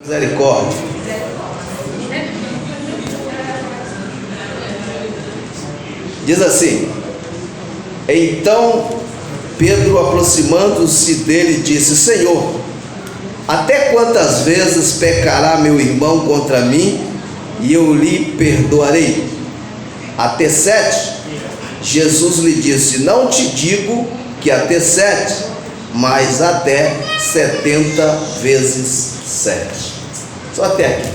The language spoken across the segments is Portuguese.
Misericórdia. Diz assim: então Pedro, aproximando-se dele, disse: Senhor, até quantas vezes pecará meu irmão contra mim e eu lhe perdoarei? Até 7? Jesus lhe disse: não te digo que até 7, mas até 70 vezes 7. Só até aqui.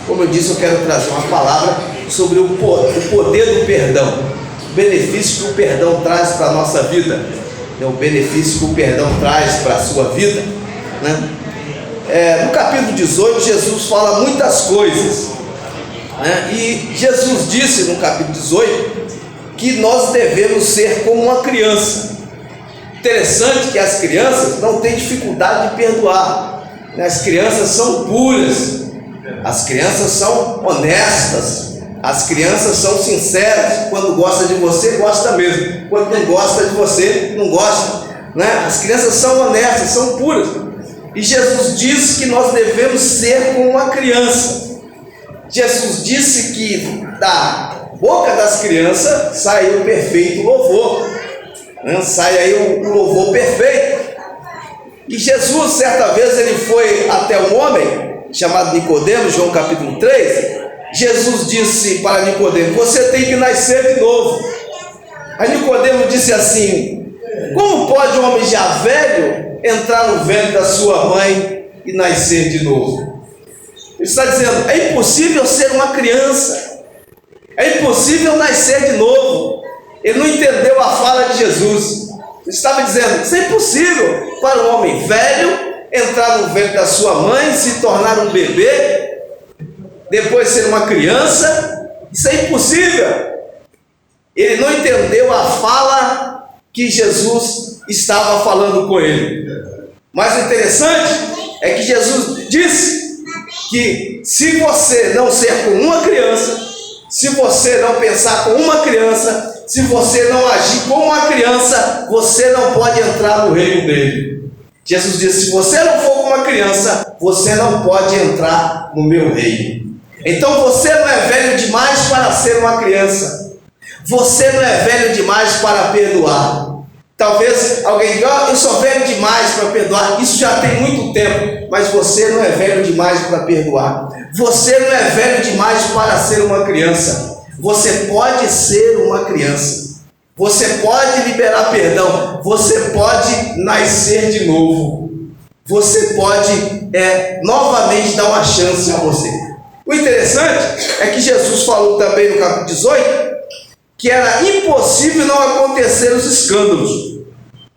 Como eu disse, eu quero trazer uma palavra sobre o poder do perdão, o benefício que o perdão traz para a nossa vida, o benefício que o perdão traz para a sua vida, né? No capítulo 18, Jesus fala muitas coisas, né? E Jesus disse no capítulo 18 que nós devemos ser como uma criança. Interessante que as crianças não têm dificuldade de perdoar, né? As crianças são puras, as crianças são honestas, as crianças são sinceras. Quando gosta de você, gosta mesmo. Quando não gosta de você, não gosta, né? As crianças são honestas, são puras. E Jesus disse que nós devemos ser como uma criança. Jesus disse que da boca das crianças sai o perfeito louvor, né? Sai aí o louvor perfeito. E Jesus, certa vez, ele foi até um homem chamado Nicodemo, João capítulo 3. Jesus disse para Nicodemo: você tem que nascer de novo. Aí Nicodemo disse assim: como pode um homem já velho entrar no ventre da sua mãe e nascer de novo? Ele está dizendo: é impossível ser uma criança, é impossível nascer de novo. Ele não entendeu a fala de Jesus. Ele estava dizendo: isso é impossível para um homem velho entrar no ventre da sua mãe, se tornar um bebê, depois ser uma criança. Isso é impossível. Ele não entendeu a fala que Jesus estava falando com ele. Mas o interessante é que Jesus disse que se você não ser como uma criança, se você não pensar como uma criança, se você não agir como uma criança, você não pode entrar no reino dele. Jesus disse: se você não for como uma criança, você não pode entrar no meu reino. Então você não é velho demais para ser uma criança. Você não é velho demais para perdoar. Talvez alguém diga: eu sou velho demais para perdoar. Isso já tem muito tempo. Mas você não é velho demais para perdoar. Você não é velho demais para ser uma criança. Você pode ser uma criança. Você pode liberar perdão. Você pode nascer de novo. Você pode novamente dar uma chance a você. O interessante é que Jesus falou também no capítulo 18 que era impossível não acontecer os escândalos.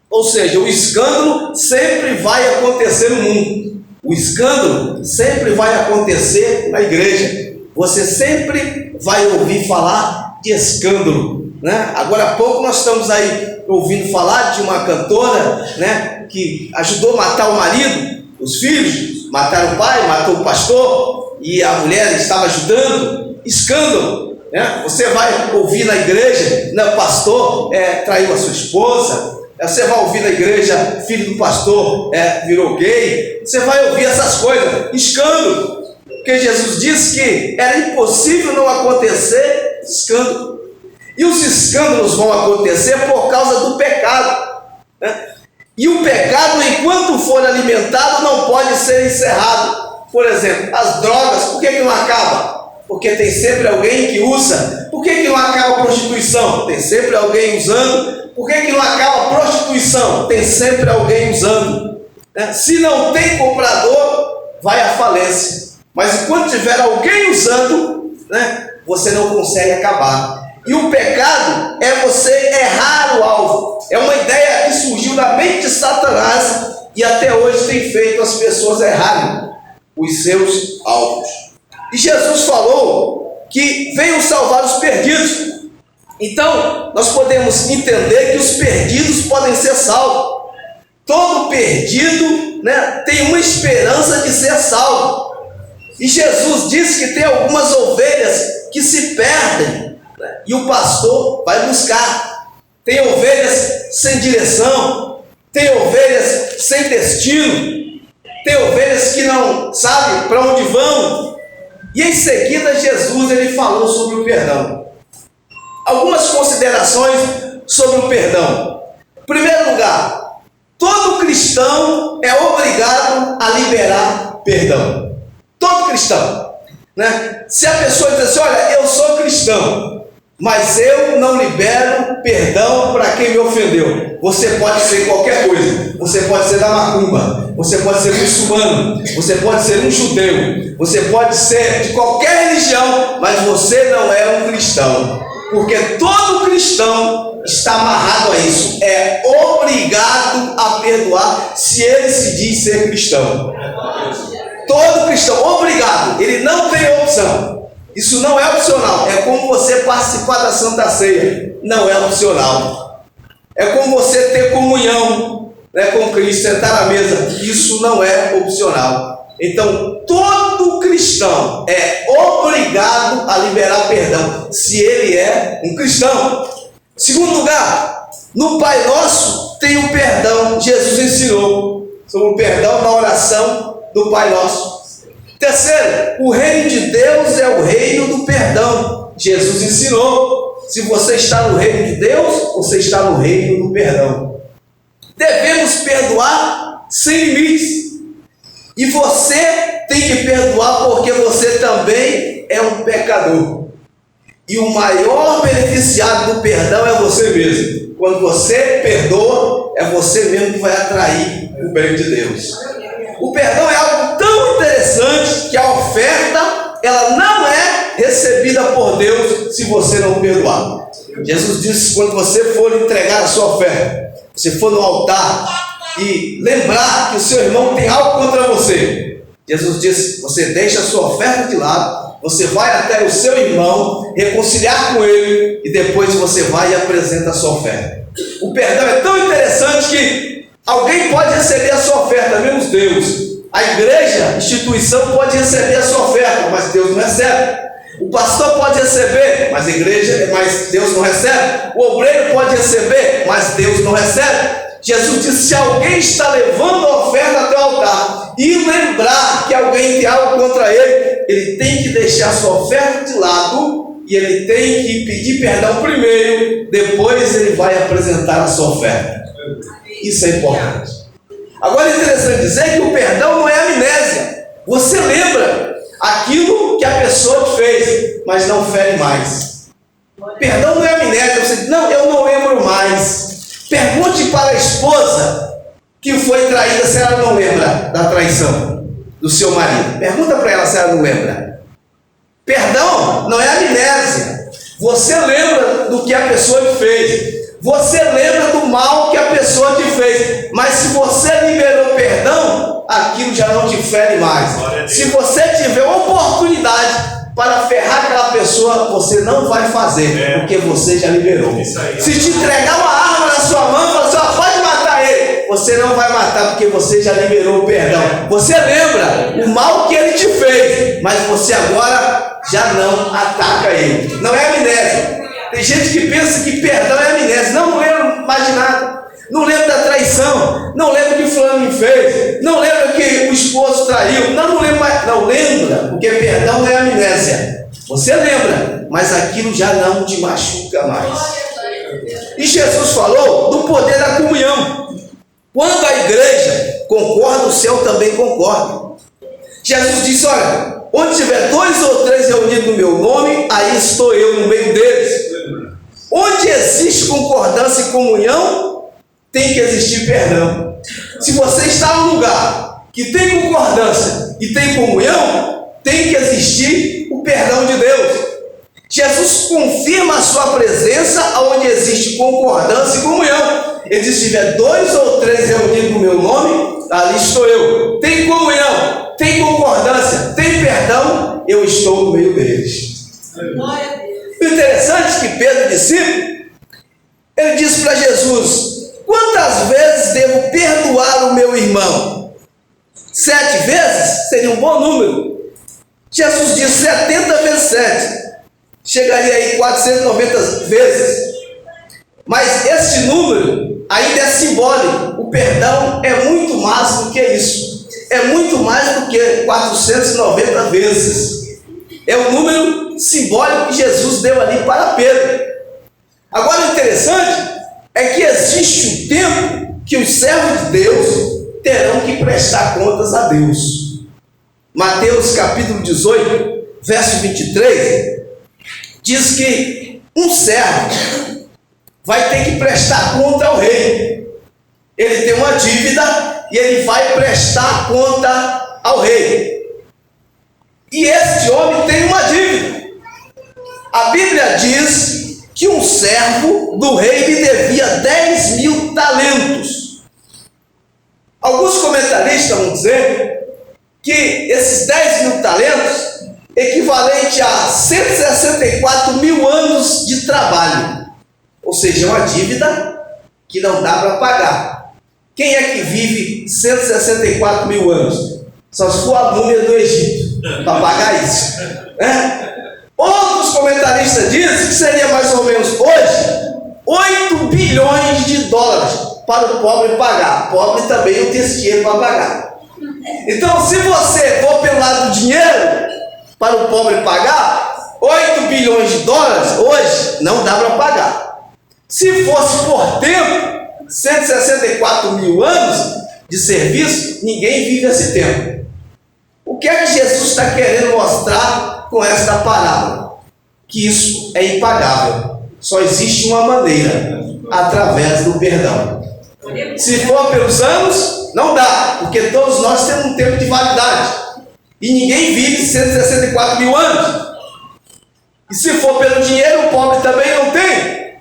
Ou seja, o escândalo sempre vai acontecer no mundo. O escândalo sempre vai acontecer na igreja. Você sempre vai ouvir falar de escândalo, né? Agora há pouco nós estamos aí ouvindo falar de uma cantora, né, que ajudou a matar o marido, os filhos, mataram o pai, matou o pastor, e a mulher estava ajudando. Escândalo, né? Você vai ouvir na igreja: não, o pastor traiu a sua esposa. Você vai ouvir na igreja: filho do pastor virou gay. Você vai ouvir essas coisas. Escândalo. Porque Jesus disse que era impossível não acontecer escândalo. E os escândalos vão acontecer por causa do pecado, né? E o pecado, enquanto for alimentado, não pode ser encerrado. Por exemplo, as drogas, por que não acaba? Porque tem sempre alguém que usa. Por que não acaba a prostituição? Tem sempre alguém usando. Por que não acaba a prostituição? Tem sempre alguém usando, né? Se não tem comprador, vai à falência. Mas enquanto tiver alguém usando, né, você não consegue acabar. E o pecado é você errar o alvo. É uma ideia que surgiu da mente de Satanás e até hoje tem feito as pessoas errarem os seus alvos. E Jesus falou que veio salvar os perdidos. Então, nós podemos entender que os perdidos podem ser salvos. Todo perdido, né, tem uma esperança de ser salvo. E Jesus disse que tem algumas ovelhas que se perdem, né, e o pastor vai buscar. Tem ovelhas sem direção, tem ovelhas sem destino. tem ovelhas que não sabem para onde vão. E em seguida Jesus ele falou sobre o perdão. Algumas considerações sobre o perdão. Em primeiro lugar, todo cristão é obrigado a liberar perdão. Todo cristão, né? Se a pessoa diz assim, olha, eu sou cristão, mas eu não libero perdão para quem me ofendeu. Você pode ser qualquer coisa. Você pode ser da macumba, você pode ser muçulmano, você pode ser um judeu, você pode ser de qualquer religião, mas você não é um cristão. Porque todo cristão está amarrado a isso. É obrigado a perdoar se ele se diz ser cristão. Todo cristão, obrigado. Ele não tem opção. Isso não é opcional. É como você participar da Santa Ceia. Não é opcional. É como você ter comunhão, né, com Cristo, sentar à mesa. Isso não é opcional. Então, todo cristão é obrigado a liberar perdão, se ele é um cristão. Segundo lugar, no Pai Nosso tem o perdão. Jesus ensinou sobre o perdão na oração do Pai Nosso. Terceiro, o reino de Deus é o reino do perdão. Jesus ensinou. Se você está no reino de Deus, você está no reino do perdão. Devemos perdoar sem limites. E você tem que perdoar porque você também é um pecador. E o maior beneficiado do perdão é você mesmo. Quando você perdoa, é você mesmo que vai atrair o bem de Deus. O perdão é algo tão interessante que a oferta, ela não é recebida por Deus se você não perdoar. Jesus disse, quando você for entregar a sua oferta, você for no altar e lembrar que o seu irmão tem algo contra você, Jesus disse, você deixa a sua oferta de lado, você vai até o seu irmão, reconciliar com ele, e depois você vai e apresenta a sua oferta. O perdão é tão interessante que alguém pode receber a sua oferta, menos Deus. A igreja, a instituição pode receber a sua oferta, mas Deus não recebe. O pastor pode receber, mas Deus não recebe. O obreiro pode receber, mas Deus não recebe. Jesus disse, se alguém está levando a oferta até o altar e lembrar que alguém tem algo contra ele, ele tem que deixar a sua oferta de lado e ele tem que pedir perdão primeiro, depois ele vai apresentar a sua oferta. Isso é importante. Agora é interessante dizer que o perdão não é amnésia. Você lembra aquilo que a pessoa te fez, mas não fere mais. Perdão não é amnésia. Você diz, não, eu não lembro mais. Pergunte para a esposa que foi traída se ela não lembra da traição do seu marido. Pergunta para ela se ela não lembra. Perdão não é amnésia. Você lembra do que a pessoa te fez. Você lembra do mal que a pessoa te fez. Mas se você liberou perdão, aquilo já não te fere mais. Se você tiver oportunidade para ferrar aquela pessoa, você não vai fazer, porque você já liberou. Se te entregar uma arma na sua mão e falar assim, pode matar ele, você não vai matar, porque você já liberou o perdão. Você lembra o mal que ele te fez, mas você agora já não ataca ele. Não é amnésia. Tem gente que pensa que perdão é amnésia. Não lembro mais de nada. Não lembro da traição. Não lembro que fulano me fez. Não lembro que o esposo traiu. Não lembro mais. Não lembra, porque perdão não é amnésia. Você lembra, mas aquilo já não te machuca mais. E Jesus falou do poder da comunhão. Quando a igreja concorda, o céu também concorda. Jesus disse, olha, onde tiver 2 ou 3 reunidos no meu nome, aí estou eu no meio deles. Onde existe concordância e comunhão, tem que existir perdão. Se você está num lugar que tem concordância e tem comunhão, tem que existir o perdão de Deus. Jesus confirma a sua presença onde existe concordância e comunhão. Ele diz, se tiver 2 ou 3 reunidos no meu nome, ali estou eu. Tem comunhão, tem concordância, tem perdão, eu estou no meio deles. O interessante é que Pedro, discípulo, ele disse para Jesus, quantas vezes devo perdoar o meu irmão? 7 vezes? Seria um bom número. Jesus disse 70 vezes 7. Chegaria aí 490 vezes. Mas esse número ainda é simbólico. O perdão é muito mais do que isso. é muito mais do que 490 vezes. É o número simbólico que Jesus deu ali para Pedro. Agora, o interessante é que existe um tempo que os servos de Deus terão que prestar contas a Deus. Mateus capítulo 18, verso 23, diz que um servo vai ter que prestar conta ao rei. Ele tem uma dívida e ele vai prestar conta ao rei. E este homem tem uma dívida. A Bíblia diz que um servo do rei lhe devia 10.000 talentos. Alguns comentaristas vão dizer que esses 10.000 talentos equivalente a 164.000 anos de trabalho. Ou seja, uma dívida que não dá para pagar. Quem é que vive 164.000 anos? Só se for a múmia do Egito para pagar isso, né? Outros comentaristas dizem que seria mais ou menos hoje 8 bilhões de dólares para o pobre pagar. O pobre também não tem esse dinheiro para pagar. Então, se você for pelo lado do dinheiro para o pobre pagar, 8 bilhões de dólares hoje não dá para pagar. Se fosse por tempo, 164.000 anos de serviço, ninguém vive esse tempo. O que é que Jesus está querendo mostrar com esta parábola? Que isso é impagável. Só existe uma maneira, através do perdão. Se for pelos anos, não dá, porque todos nós temos um tempo de validade. E ninguém vive 164.000 anos. E se for pelo dinheiro, o pobre também não tem.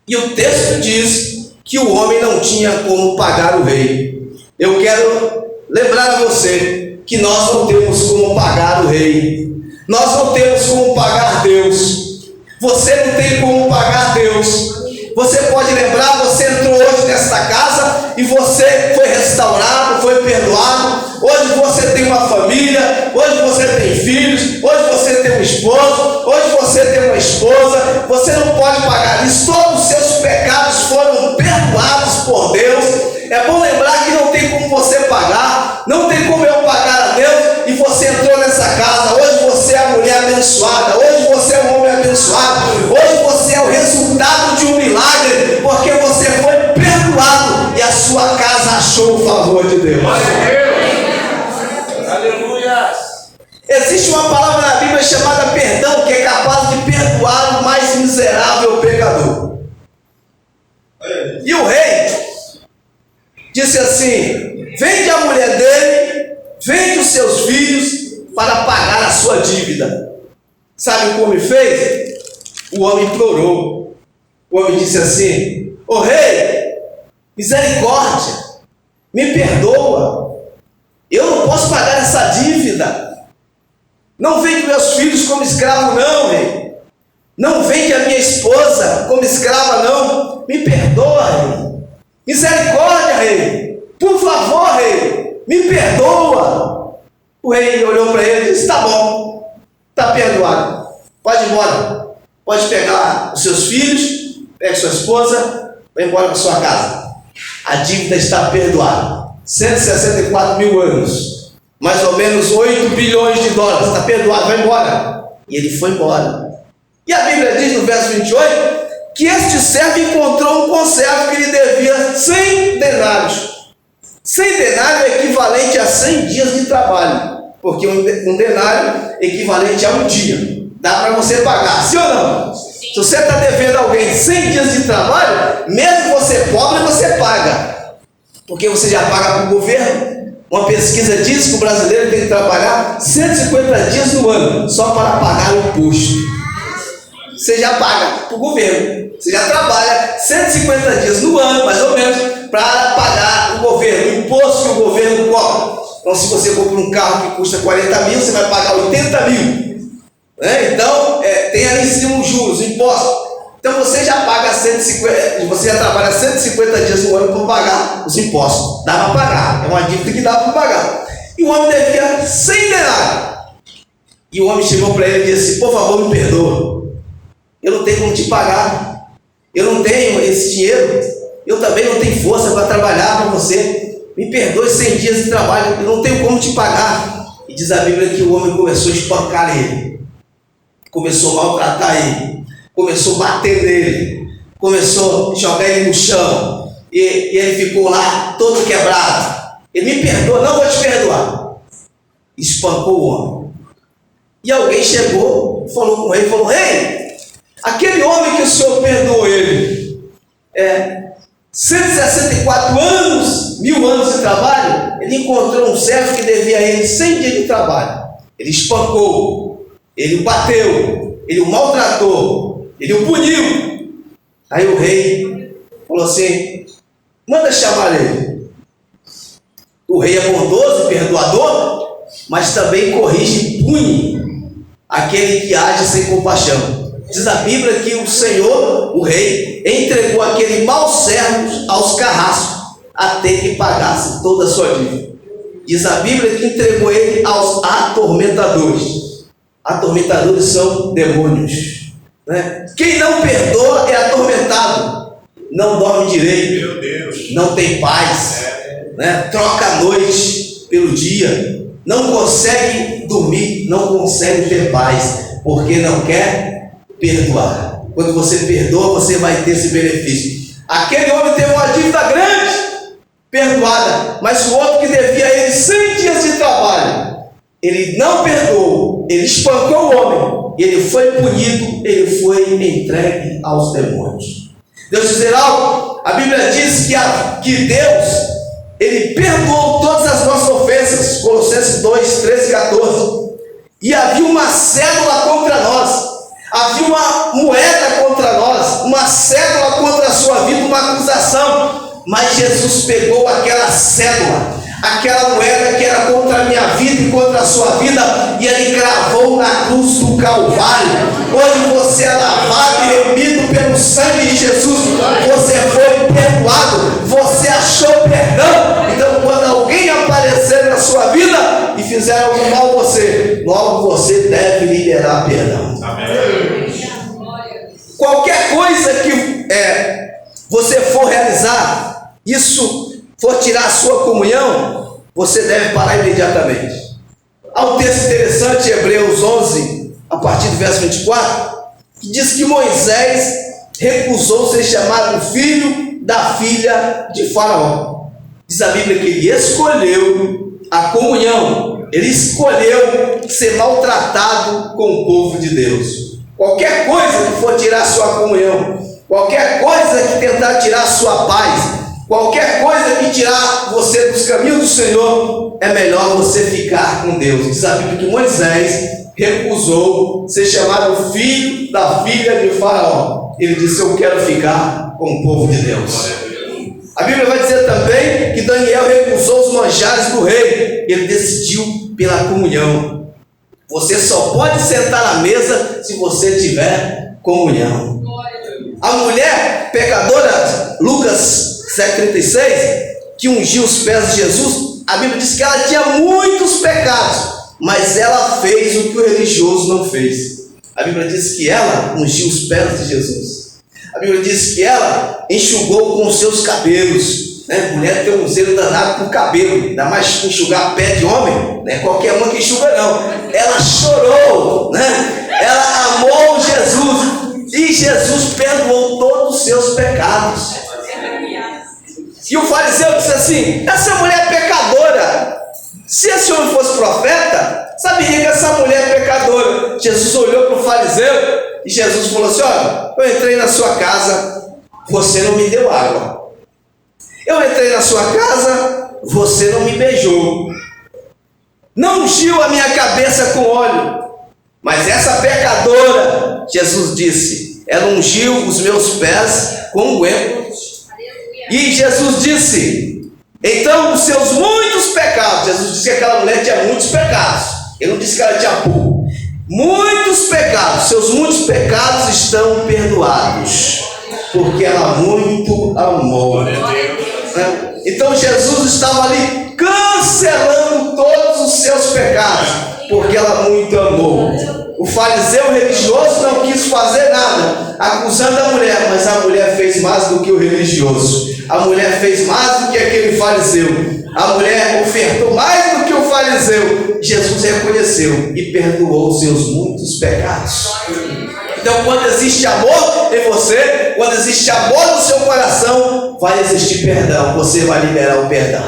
E o texto diz que o homem não tinha como pagar o rei. Eu quero lembrar a você que nós não temos como pagar o rei. Nós não temos como pagar Deus. Você não tem como pagar Deus. Você pode lembrar, você entrou hoje nesta casa e você foi restaurado, foi perdoado. Hoje você tem uma família, hoje você tem filhos, hoje você tem um esposo, hoje você tem uma esposa. Você não pode pagar isso. Todos os seus pecados foram perdoados por Deus. É bom lembrar que não tem como você pagar, não tem como eu pagar a Deus. E você entrou nessa casa, hoje você é a mulher abençoada, hoje você é um homem abençoado, hoje você é o resultado de um milagre, porque você foi perdoado e a sua casa achou o favor de Deus. Aleluia! Existe uma palavra na Bíblia chamada perdão, que é capaz de perdoar o mais miserável pecador. E o rei disse assim: vende a mulher dele, vende os seus filhos para pagar a sua dívida. Sabe o que o homem fez? O homem implorou. O homem disse assim: ô rei, misericórdia, me perdoa, eu não posso pagar essa dívida. Não vende meus filhos como escravo não, rei. Não vende a minha esposa como escrava não. Me perdoa, rei. Misericórdia, rei. Por favor, rei, me perdoa. O rei olhou para ele e disse: tá bom, está perdoado, pode ir embora. Pode pegar os seus filhos, pegue sua esposa, vai embora para sua casa. A dívida está perdoada. 164.000 anos, mais ou menos 8 bilhões de dólares, está perdoado, vai embora. E ele foi embora. E a Bíblia diz no verso 28 que este servo encontrou um conservo que lhe devia 100 denários. 100 denários é equivalente a 100 dias de trabalho, porque um denário é equivalente a um dia. Dá para você pagar, sim ou não? Sim. Se você está devendo a alguém 100 dias de trabalho, mesmo você pobre, você paga, porque você já paga para o governo. Uma pesquisa diz que o brasileiro tem que trabalhar 150 dias no ano só para pagar o imposto. Você já paga para o governo, você já trabalha 150 dias no ano, mais ou menos, para pagar o governo, o imposto que o governo cobra. Então, se você compra um carro que custa 40 mil, você vai pagar 80 mil. Então, tem ali em cima os juros, o imposto. Então, você já paga 150, você já trabalha 150 dias no ano para pagar os impostos. Dá para pagar, é uma dívida que dá para pagar. E o homem devia 100 denários. E o homem chegou para ele e disse: por favor, me perdoa. Eu não tenho como te pagar. Eu não tenho esse dinheiro. Eu também não tenho força para trabalhar para você. me perdoe 100 dias de trabalho, eu não tenho como te pagar. E diz a Bíblia que o homem começou a espancar ele, começou a maltratar ele, começou a bater nele, começou a jogar ele no chão, e ele ficou lá todo quebrado. Ele me perdoa, não vou te perdoar. Espancou o homem. E alguém chegou, falou com o rei, falou: rei, aquele homem que o senhor perdoou ele, 164 anos, 1000 anos de trabalho, ele encontrou um servo que devia a ele 100 dias de trabalho. Ele espancou, ele o bateu, ele o maltratou, ele o puniu. Aí o rei falou assim: manda chamar ele. O rei é bondoso e perdoador, mas também corrige e pune aquele que age sem compaixão. Diz a Bíblia que o Senhor, o rei, entregou aquele mau servo aos carrascos, até que pagasse toda a sua dívida. Diz a Bíblia que entregou ele aos atormentadores. Atormentadores são demônios, né? Quem não perdoa é atormentado, não dorme direito, meu Deus, não tem paz, né? Troca a noite pelo dia, não consegue dormir, não consegue ter paz, porque não quer perdoar. Quando você perdoa, você vai ter esse benefício. Aquele homem teve uma dívida grande, perdoada, mas o outro que devia a ele 100 dias de trabalho, ele não perdoou, ele espancou o homem, ele foi punido, ele foi entregue aos demônios. Deus dizer algo, a Bíblia diz que Deus, ele perdoou todas as nossas ofensas, Colossenses 2, 13 e 14, e havia uma cédula contra nós, havia uma moeda contra nós, uma cédula contra a sua vida, uma acusação, mas Jesus pegou aquela cédula, aquela moeda que era contra a minha vida e contra a sua vida, e ele gravou na cruz do Calvário. Hoje você é lavado e remido pelo sangue de Jesus, você foi perdoado, você achou perdão. Então quando alguém aparecer na sua vida e fizer algo mal a você, logo você deve liberar perdão. Amém. Qualquer coisa que você for realizar, isso for tirar a sua comunhão, você deve parar imediatamente. Há um texto interessante, Hebreus 11, a partir do verso 24, que diz que Moisés recusou ser chamado filho da filha de Faraó. Diz a Bíblia que ele escolheu a comunhão, ele escolheu ser maltratado com o povo de Deus. Qualquer coisa que for tirar a sua comunhão, qualquer coisa que tentar tirar a sua paz, qualquer coisa que tirar você dos caminhos do Senhor, é melhor você ficar com Deus. Diz a Bíblia que Moisés recusou ser chamado filho da filha de Faraó. Ele disse: eu quero ficar com o povo de Deus. A Bíblia vai dizer também que Daniel recusou os manjares do rei. Ele decidiu pela comunhão. Você só pode sentar na mesa se você tiver comunhão. A mulher pecadora, Lucas 7,36, que ungiu os pés de Jesus, a Bíblia diz que ela tinha muitos pecados, mas ela fez o que o religioso não fez. A Bíblia diz que ela ungiu os pés de Jesus. A Bíblia diz que ela enxugou com os seus cabelos. Mulher tem um zelo danado com o cabelo, ainda mais enxugar pé de homem, não é qualquer uma que enxuga não. Ela chorou, ela amou Jesus, e Jesus perdoou todos os seus pecados. E o fariseu disse assim: essa mulher é pecadora, se esse homem fosse profeta, saberia que essa mulher é pecadora. Jesus olhou para o fariseu e Jesus falou assim: olha, eu entrei na sua casa, você não me deu água. Eu entrei na sua casa, você não me beijou, não ungiu a minha cabeça com óleo. Mas essa pecadora, Jesus disse, ela ungiu os meus pés com unguento. E Jesus disse, então os seus muitos pecados, Jesus disse que aquela mulher tinha muitos pecados, ele não disse que ela tinha pouco. Muitos pecados, seus muitos pecados estão perdoados, porque ela muito amou. Então Jesus estava ali cancelando todos os seus pecados, porque ela muito amou. O fariseu religioso não quis fazer nada, acusando a mulher, mas a mulher fez mais do que o religioso. A mulher fez mais do que aquele fariseu. A mulher ofertou mais do que o fariseu. Jesus reconheceu e perdoou os seus muitos pecados. Então, quando existe amor em você, quando existe amor no seu coração, vai existir perdão. Você vai liberar o perdão.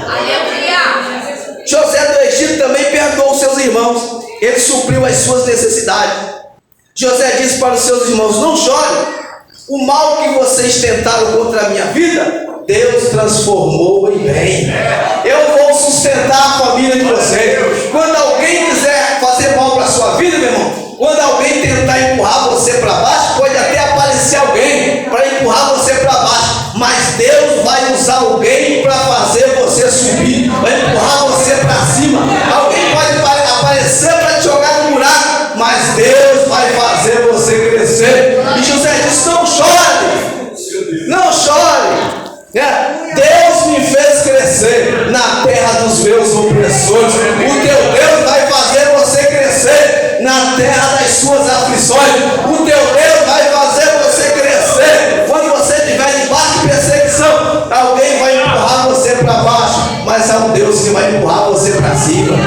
José do Egito também perdoou os seus irmãos. Ele supriu as suas necessidades. José disse para os seus irmãos: não chorem. O mal que vocês tentaram contra a minha vida, Deus transformou em bem. Eu vou sustentar a família de vocês. Quando alguém quiser fazer mal para a sua vida, meu irmão, quando alguém tentar empurrar você para baixo, pode até aparecer alguém para empurrar você para baixo, mas Deus vai usar alguém para fazer você subir, vai empurrar você para cima. Alguém pode aparecer para te jogar no buraco, mas Deus vai fazer você crescer. E José disse: não chore, não chore. Deus me fez crescer na terra dos meus opressores. O teu Deus vai fazer você crescer na terra das suas aflições. O teu Deus vai fazer você crescer. Quando você estiver debaixo de perseguição, alguém vai empurrar você para baixo, mas há um Deus que vai empurrar você para cima.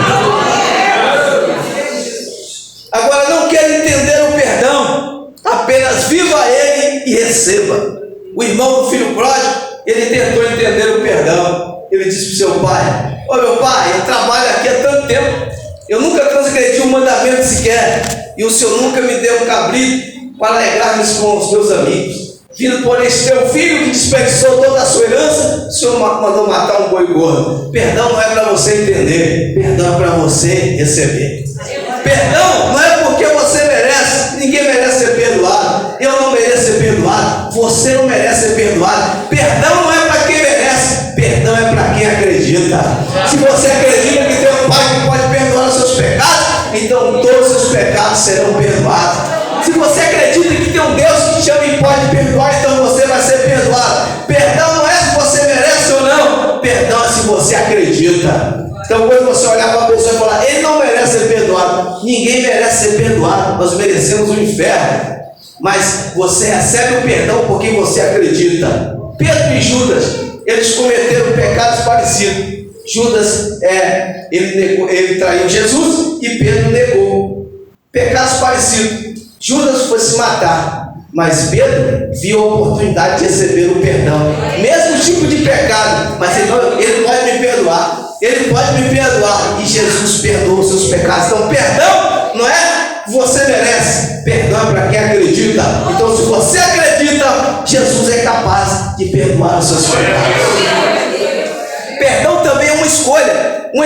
Agora, não quero entender o perdão, apenas viva ele e receba. O irmão do filho pródigo, ele tentou entender o perdão. Ele disse para o seu pai: ô meu pai, eu trabalho aqui há tanto tempo, eu nunca transgredi um mandamento sequer, e o senhor nunca me deu um cabrito para alegrar-me com os meus amigos. Vindo por esse teu filho que desperdiçou toda a sua herança, o senhor mandou matar um boi gordo. Perdão não é para você entender, perdão é para você receber. Perdão não é porque você merece, ninguém merece ser perdoado. Eu não mereço ser perdoado, você não merece ser perdoado. Perdão não é para quem merece, perdão é para quem acredita. Se você acredita que tem um pai que pode perdoar os seus pecados, então todos os seus pecados serão perdoados. Se você acredita que tem um Deus que te ama e pode perdoar, então você vai ser perdoado. Perdão não é se você merece ou não, perdão é se você acredita. Então, quando você olhar para a pessoa e falar: ele não merece ser perdoado, ninguém merece ser perdoado, nós merecemos o inferno, mas você recebe o perdão porque você acredita. Pedro e Judas, eles cometeram pecados parecidos. Judas, ele traiu Jesus e Pedro negou. Pecados parecidos. Judas foi se matar, mas Pedro viu a oportunidade de receber o perdão. Mesmo tipo de pecado, mas ele pode me perdoar. Ele pode me perdoar. E Jesus perdoa os seus pecados. Então, perdão não é que você merece, perdão é para quem acredita. Então, se você acredita, Jesus é capaz de perdoar os seus pecados. Perdão também é uma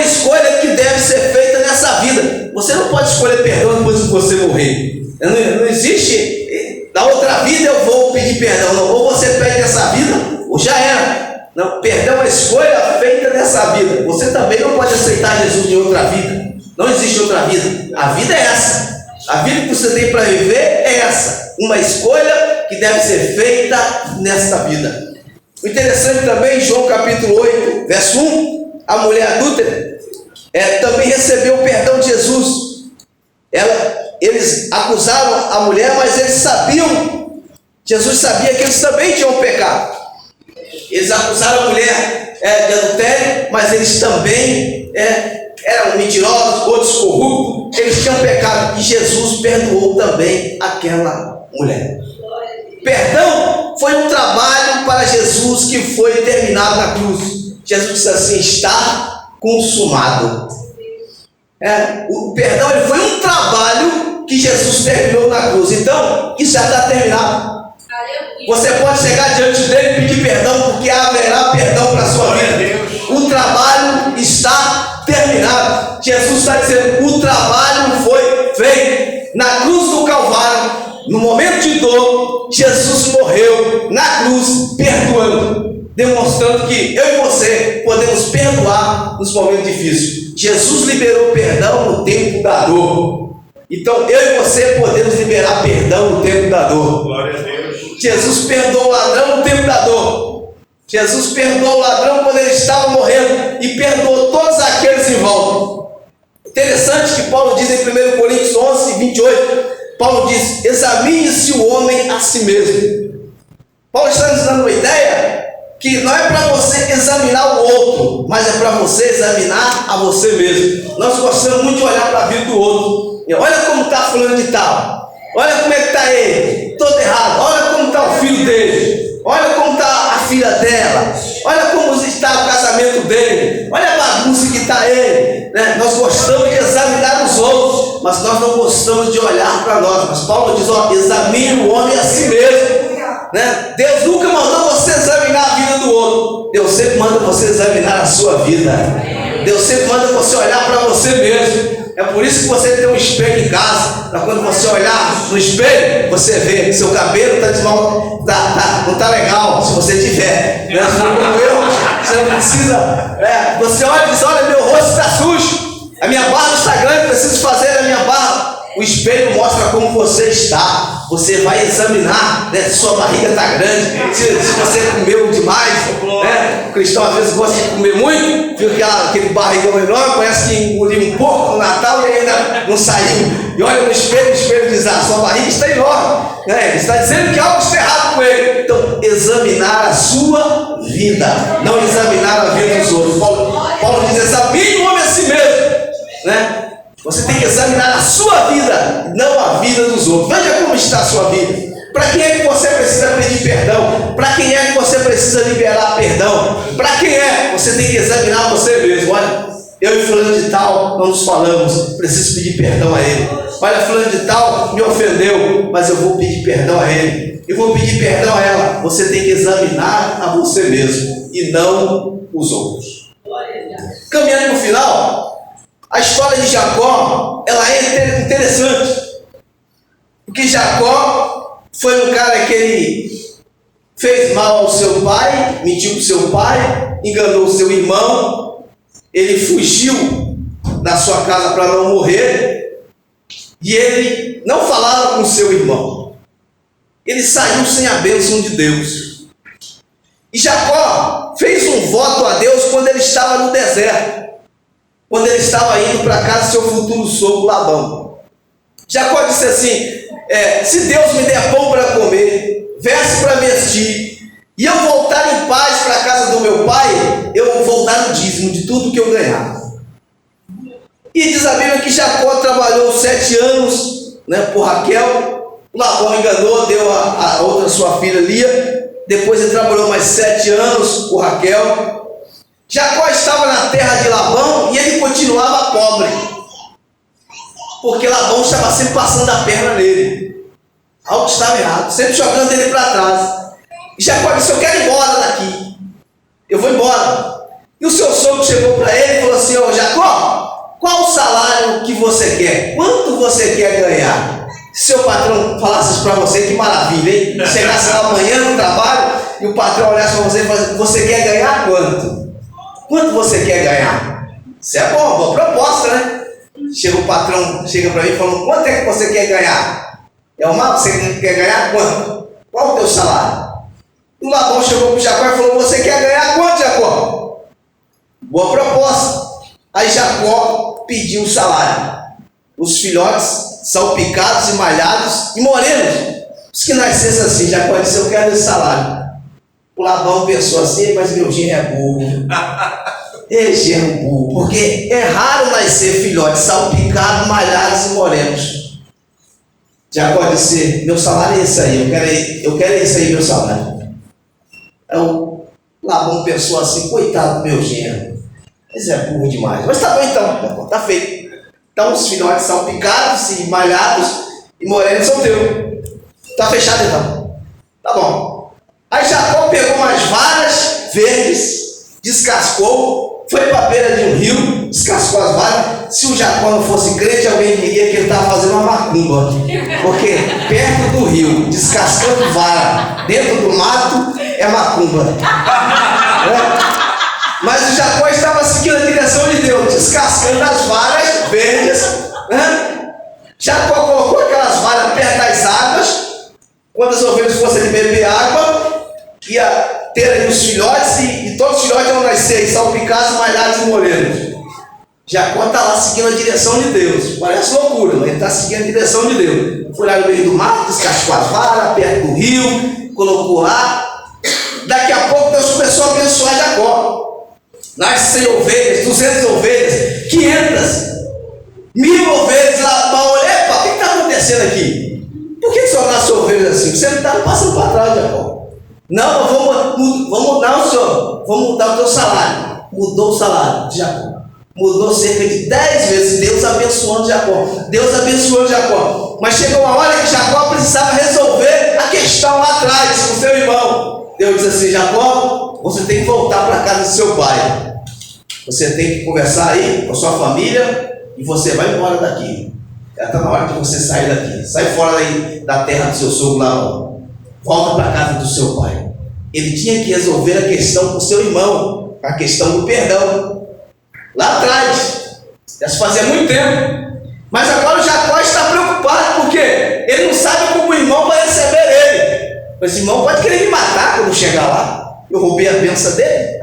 escolha que deve ser feita nessa vida. Você não pode escolher perdão depois que você morrer. Não existe, na outra vida eu vou pedir perdão. Não, ou você pede nessa vida, ou já era. Não, perdão é uma escolha feita nessa vida. Você também não pode aceitar Jesus em outra vida. Não existe outra vida. A vida é essa. A vida que você tem para viver é essa. Uma escolha que deve ser feita nesta vida. O interessante também, João capítulo 8, verso 1, a mulher adúltera também recebeu o perdão de Jesus. Eles acusaram a mulher, mas eles sabiam, Jesus sabia que eles também tinham pecado. Eles acusaram a mulher de adultério, mas eles também eram mentirosos, outros corruptos, eles tinham pecado, e Jesus perdoou também aquela mulher. Perdão foi um trabalho para Jesus que foi terminado na cruz. Jesus disse assim: está consumado. O perdão ele foi um trabalho que Jesus terminou na cruz. Então, isso já está terminado. Você pode chegar diante dele e pedir perdão, porque haverá perdão para a sua vida. O trabalho está terminado. Jesus está dizendo: o trabalho foi feito. Na cruz do Calvário, no momento de dor, Jesus morreu na cruz, perdoando, demonstrando que eu e você podemos perdoar nos momentos difíceis. Jesus liberou perdão no tempo da dor. Então eu e você podemos liberar perdão no tempo da dor. Glória a Deus. Jesus perdoou o ladrão no tempo da dor. Jesus perdoou o ladrão quando ele estava morrendo, e perdoou todos aqueles em volta. Interessante que Paulo diz em 1 Coríntios 11, 28, Paulo diz: examine-se o homem a si mesmo. Paulo está nos dando uma ideia que não é para você examinar o outro, mas é para você examinar a você mesmo. Nós gostamos muito de olhar para a vida do outro. Olha como está fulano de tal, olha como é que está ele, todo errado, olha como está o filho dele, olha como está a filha dela, olha como está o casamento dele, olha a bagunça que está ele, né? Nós gostamos de examinar os outros, mas nós não gostamos de olhar para nós. Mas Paulo diz: ó, examine o homem a si mesmo, né? Deus nunca mandou você examinar a vida do outro, Deus sempre manda você examinar a sua vida. Deus sempre manda você olhar para você mesmo. É por isso que você tem um espelho em casa, para quando você olhar no espelho, você vê que seu cabelo não está legal, se você tiver, né? Como eu, você não precisa, você olha e diz: olha, meu rosto está sujo, a minha barba está grande, preciso fazer a minha barba. O espelho mostra como você está. Você vai examinar, né, se sua barriga está grande, se você comeu demais, né? O cristão às vezes gosta de comer muito, fica aquele barrigão enorme, parece que engoliu um pouco no Natal e ainda não saiu. E olha no espelho, o espelho diz: ah, sua barriga está enorme, né? Ele está dizendo que algo está errado com ele. Então, examinar a sua vida, não examinar a vida dos outros. Paulo diz: examine o homem a si mesmo, né? Você tem que examinar a sua vida, não a vida dos outros. Veja como está a sua vida. Para quem é que você precisa pedir perdão? Para quem é que você precisa liberar perdão? Para quem é? Você tem que examinar você mesmo. Olha, eu e fulano de tal não nos falamos, preciso pedir perdão a ele. Olha, fulano de tal me ofendeu, mas eu vou pedir perdão a ele. Eu vou pedir perdão a ela. Você tem que examinar a você mesmo e não os outros. Caminhando para o final, a história de Jacó, ela é interessante, porque Jacó foi um cara que ele fez mal ao seu pai, mentiu para o seu pai, enganou o seu irmão, ele fugiu da sua casa para não morrer, e ele não falava com o seu irmão, ele saiu sem a bênção de Deus. E Jacó fez um voto a Deus quando ele estava no deserto, quando ele estava indo para casa do seu futuro sogro Labão. Jacó disse assim: se Deus me der pão para comer, veste para vestir, e eu voltar em paz para a casa do meu pai, eu vou dar o dízimo de tudo que eu ganhar. E diz a Bíblia que Jacó trabalhou 7 anos, né, por Raquel. Labão enganou, deu a outra sua filha Lia. Depois ele trabalhou mais 7 anos por Raquel. Jacó estava na terra de Labão e ele continuava pobre, porque Labão estava sempre passando a perna nele. Algo estava errado, sempre jogando ele para trás. E Jacó disse: eu quero ir embora daqui, eu vou embora. E o seu sogro chegou para ele e falou assim: ô Jacó, qual o salário que você quer? Quanto você quer ganhar? Se seu patrão falasse isso para você, que maravilha, hein? Chegasse lá amanhã no trabalho e o patrão olhasse para você e falasse: você quer ganhar quanto? Quanto você quer ganhar? Isso é bom, boa proposta, né? Chega o patrão, chega para mim e fala: quanto é que você quer ganhar? Você quer ganhar quanto? Qual o teu salário? O Labão chegou para o Jacó e falou: você quer ganhar quanto, Jacó? Boa proposta. Aí Jacó pediu o salário. Os filhotes salpicados e malhados e morenos, os que nascessem assim. Jacó disse: eu quero esse salário. O Labão pensou assim: mas meu genro é burro. Esse é burro, porque é raro nascer filhotes salpicados, malhados e morenos. Jacó disse: meu salário é esse aí, eu quero esse aí, meu salário. Aí o Labão pensou assim: coitado do meu genro, esse é burro demais. Mas tá bom então, tá feito. Então os filhotes salpicados e malhados e morenos são teus. Tá fechado então. Tá bom. Aí Jacó pegou umas varas verdes, descascou, foi para a beira de um rio, descascou as varas. Se o Jacó não fosse crente, alguém diria que ele estava fazendo uma macumba, porque perto do rio, descascando vara, dentro do mato, é macumba. Mas o Jacó estava seguindo a direção de Deus, descascando as varas verdes. Jacó colocou aquelas varas perto das águas. Quando as ovelhas fossem beber água, ia ter aí os filhotes, e todos os filhotes iam nascer salpicados, malhados e morenos. Jacó está lá seguindo a direção de Deus. Parece loucura, mas ele está seguindo a direção de Deus. Foi lá no meio do mato, descascou as varas, perto do rio, colocou lá. Daqui a pouco Deus começou a abençoar Jacó. Nasce 100 ovelhas, 200 ovelhas, 500, 1000 ovelhas lá. Mas olha, o que está acontecendo aqui? Por que só nasce ovelhas assim? Você não está passando para trás, Jacó. Não, vamos mudar o senhor. Vamos mudar o teu salário. Mudou o salário de Jacó. Mudou cerca de 10 vezes. Deus abençoando Jacó. Deus abençoando Jacó. Mas chegou uma hora que Jacó precisava resolver a questão lá atrás com seu irmão. Deus disse assim: Jacó, você tem que voltar para a casa do seu pai. Você tem que conversar aí com a sua família e você vai embora daqui. Já está na hora de você sair daqui. Sai fora daí da terra do seu sogro lá. Volta para a casa do seu pai. Ele tinha que resolver a questão com o seu irmão, a questão do perdão. Lá atrás, já se fazia muito tempo. Mas agora o Jacó está preocupado, porque ele não sabe como o irmão vai receber ele. Mas o irmão pode querer me matar quando chegar lá. Eu roubei a bênção dele.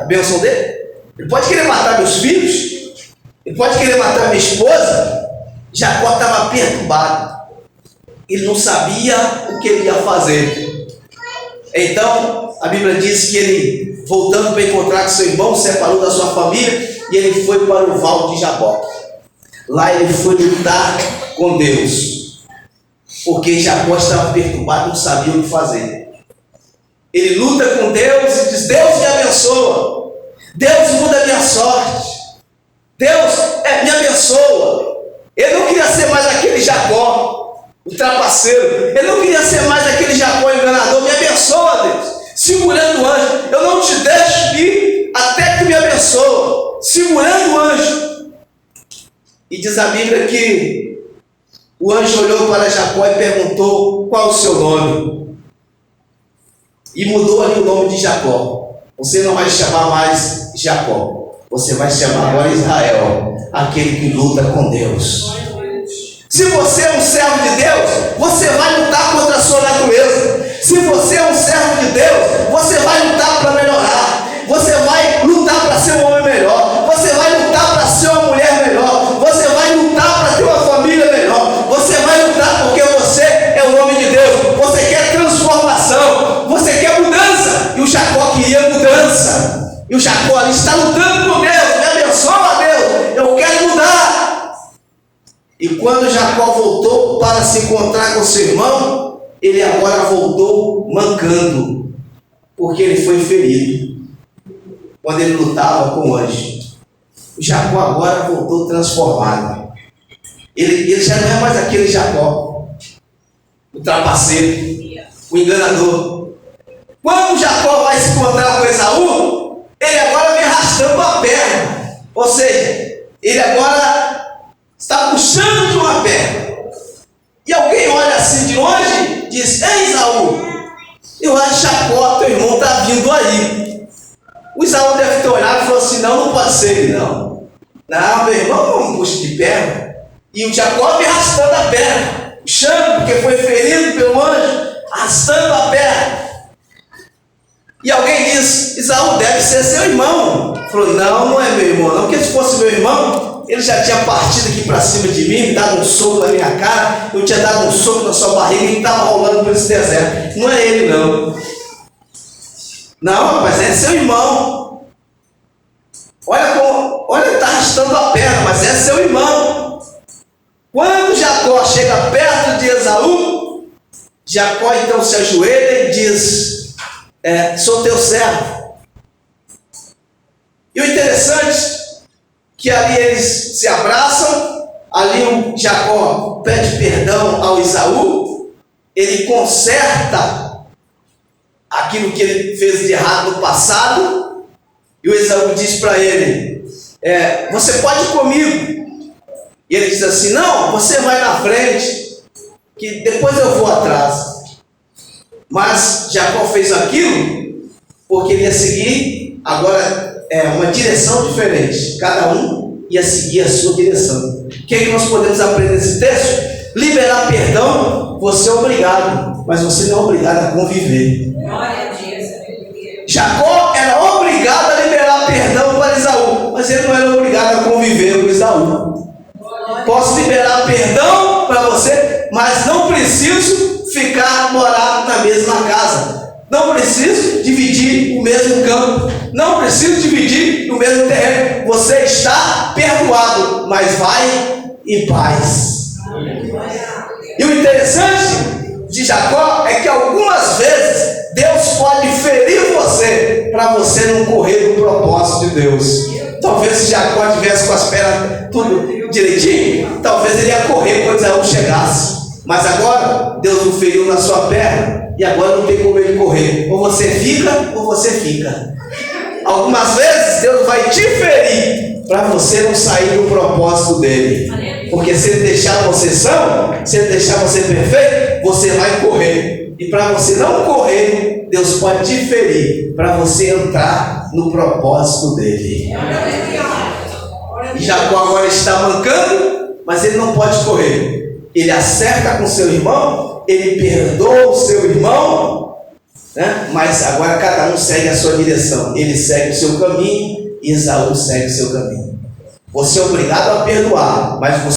Ele pode querer matar meus filhos. Ele pode querer matar minha esposa. Jacó estava perturbado. Ele não sabia o que ele ia fazer. Então, a Bíblia diz que ele, voltando para encontrar com seu irmão, separou da sua família e ele foi para o Val de Jaboque. Lá ele foi lutar com Deus, porque Jacó estava perturbado, não sabia o que fazer. Ele luta com Deus e diz: Deus me abençoa, Deus muda a minha sorte, Deus me abençoa. Ele não queria ser mais aquele Jacó, o trapaceiro. Ele não queria ser mais aquele Jacó enganador. Me abençoa, Deus, segurando o anjo. Eu não te deixo ir até que me abençoa, segurando o anjo. E diz a Bíblia que o anjo olhou para Jacó e perguntou: qual o seu nome? E mudou ali o nome de Jacó. Você não vai chamar mais Jacó, você vai chamar agora Israel, aquele que luta com Deus. Se você é um servo de Deus, você vai lutar contra a sua natureza. Se você é um servo de Deus, você vai lutar para melhorar. Você vai lutar para ser um homem melhor. Você vai lutar para ser uma mulher melhor. Você vai lutar para ter uma família melhor. Você vai lutar porque você é um homem de Deus. Você quer transformação. Você quer mudança. E o Jacó queria mudança. E o Jacó ali está lutando com Deus. Me abençoa, Deus. Eu quero mudar. E quando Jacó voltou para se encontrar com seu irmão, ele agora voltou mancando, porque ele foi ferido quando ele lutava com o anjo. O Jacó agora voltou transformado. Ele já não é mais aquele Jacó, o trapaceiro, o enganador. Quando Jacó vai se encontrar com Esaú, ele agora vem arrastando a perna. Ou seja, ele agora está puxando de uma perna. E alguém olha assim de longe e diz: ei, Esaú, eu acho que Jacó, teu irmão, está vindo aí. O Esaú deve ter olhado e falou assim: não pode ser ele não. Não, meu irmão não puxa de perna. E o Jacó me arrastando a perna, puxando, porque foi ferido pelo anjo, arrastando a perna. E alguém diz: Esaú deve ser seu irmão. Ele falou: não é meu irmão não, porque se fosse meu irmão, ele já tinha partido aqui para cima de mim, me dado um soco na minha cara, eu tinha dado um soco na sua barriga e estava rolando por esse deserto. Não é ele não. Não, rapaz, é seu irmão. Olha, ele está arrastando a perna, mas é seu irmão. Quando Jacó chega perto de Esaú, Jacó então se ajoelha e diz: sou teu servo. E o interessante que ali eles se abraçam, ali o Jacó pede perdão ao Esaú, ele conserta aquilo que ele fez de errado no passado, e o Esaú diz para ele: você pode ir comigo. E ele diz assim: não, você vai na frente, que depois eu vou atrás. Mas Jacó fez aquilo porque ele ia seguir agora uma direção diferente. Cada um ia seguir a sua direção. O que é que nós podemos aprender nesse texto? Liberar perdão, você é obrigado, mas você não é obrigado a conviver. Jacó era obrigado a liberar perdão para Esaú, mas ele não era obrigado a conviver com Esaú. Esaú. Posso liberar perdão para você, mas não preciso ficar morado na mesma casa. Não preciso dividir o mesmo campo. Não preciso dividir o mesmo terreno. Você está perdoado, mas vai em paz. E o interessante de Jacó é que algumas vezes Deus pode ferir você para você não correr do propósito de Deus. Talvez se Jacó tivesse com as pernas tudo direitinho, talvez ele ia correr quando Esaú chegasse. Mas agora Deus o feriu na sua perna e agora não tem como ele correr. Ou você fica ou você fica. Algumas vezes Deus vai te ferir para você não sair do propósito dele. Porque se ele deixar você são, se ele deixar você perfeito, você vai correr. E para você não correr, Deus pode te ferir para você entrar no propósito dele. E Jacó agora está mancando, mas ele não pode correr. Ele acerta com seu irmão, ele perdoa o seu irmão, né? Mas agora cada um segue a sua direção. Ele segue o seu caminho e Esaú segue o seu caminho. Você é obrigado a perdoar, mas você